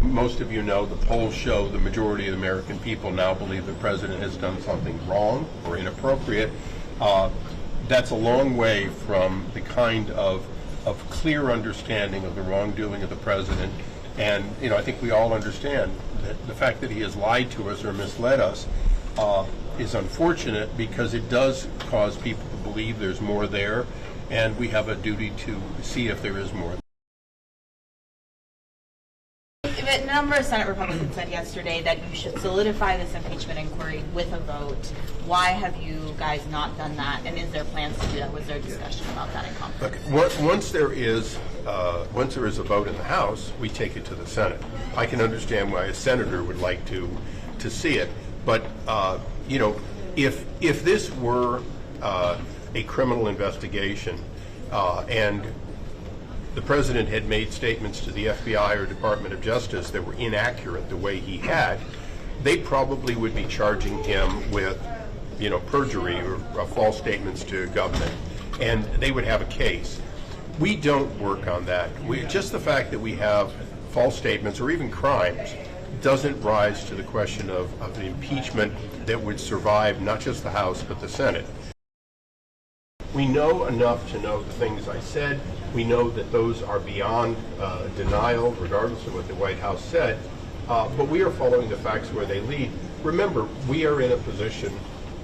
most of you know, the polls show the majority of the American people now believe the president has done something wrong or inappropriate. That's a long way from the kind of clear understanding of the wrongdoing of the president. And I think we all understand that the fact that he has lied to us or misled us is unfortunate, because it does cause people to believe there's more there, and we have a duty to see if there is more. A number of Senate Republicans said yesterday that you should solidify this impeachment inquiry with a vote. Why have you guys not done that? And is there plans to do that? Was there a discussion about that in conference? Okay. Once there is a vote in the House, we take it to the Senate. I can understand why a senator would like to see it, but if this were a criminal investigation and the president had made statements to the FBI or Department of Justice that were inaccurate the way he had, they probably would be charging him with, perjury or false statements to government, and they would have a case. We don't work on that. Just the fact that we have false statements or even crimes doesn't rise to the question of an impeachment that would survive not just the House but the Senate. We know enough to know the things I said. We know that those are beyond denial, regardless of what the White House said. But we are following the facts where they lead. Remember, we are in a position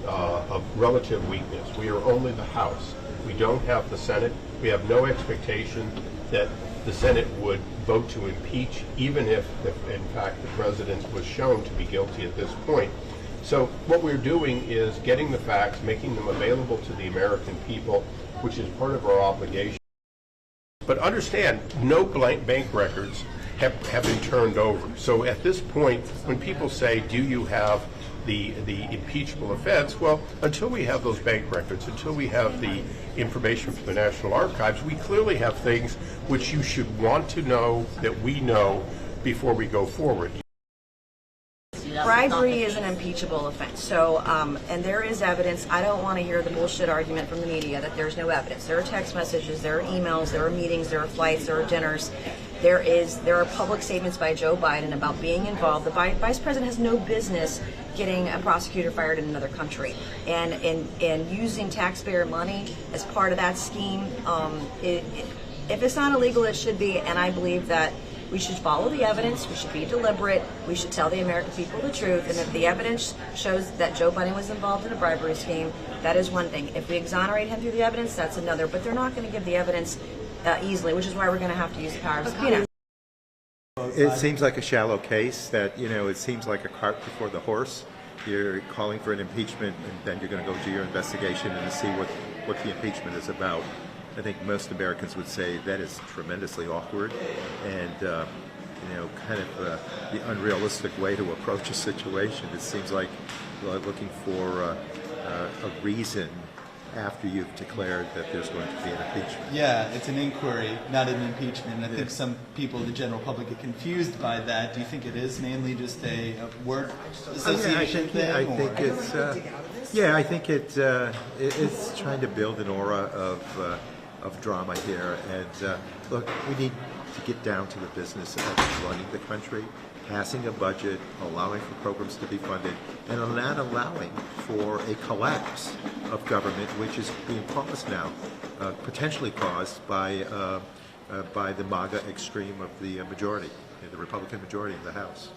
of relative weakness. We are only the House. We don't have the Senate. We have no expectation that the Senate would vote to impeach, even if in fact, the president was shown to be guilty at this point. So what we're doing is getting the facts, making them available to the American people, which is part of our obligation. But understand, no bank records have been turned over. So at this point, when people say, do you have the impeachable offense? Well, until we have those bank records, until we have the information from the National Archives, we clearly have things which you should want to know that we know before we go forward. Bribery is an impeachable offense. So, and there is evidence. I don't want to hear the bullshit argument from the media that there's no evidence. There are text messages, there are emails, there are meetings, there are flights, there are dinners. There are public statements by Joe Biden about being involved. The Vice President has no business getting a prosecutor fired in another country. And using taxpayer money as part of that scheme, if it's not illegal, it should be. And I believe that we should follow the evidence, we should be deliberate, we should tell the American people the truth, and if the evidence shows that Joe Biden was involved in a bribery scheme, that is one thing. If we exonerate him through the evidence, that's another. But they're not going to give the evidence easily, which is why we're going to have to use the power of subpoena. It seems like a shallow case that, it seems like a cart before the horse. You're calling for an impeachment, and then you're going to go do your investigation and see what the impeachment is about. I think most Americans would say that is tremendously awkward and, kind of the unrealistic way to approach a situation. It seems like looking for a reason after you've declared that there's going to be an impeachment. Yeah, it's an inquiry, not an impeachment. And I think some people, the general public, get confused by that. Do you think it is mainly just a word association thing? I think it's trying to build an aura of drama here. And look, we need to get down to the business of running the country, passing a budget, allowing for programs to be funded, and not allowing for a collapse of government, which is being caused now, potentially caused by the MAGA extreme of the majority, the Republican majority in the House.